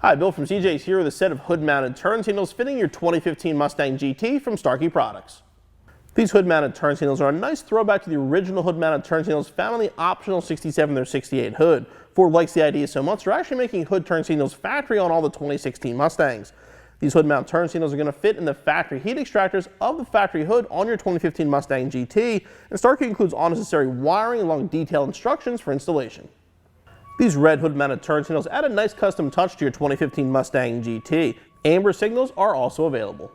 Hi, Bill from CJ's here with a set of hood-mounted turn signals fitting your 2015 Mustang GT from Starkey Products. These hood-mounted turn signals are a nice throwback to the original hood-mounted turn signals found on the optional 67 or 68 hood. Ford likes the idea so much they're actually making hood turn signals factory on all the 2016 Mustangs. These hood-mounted turn signals are going to fit in the factory heat extractors of the factory hood on your 2015 Mustang GT, and Starkey includes all necessary wiring along detailed instructions for installation. These red hood-mounted turn signals add a nice custom touch to your 2015 Mustang GT. Amber signals are also available.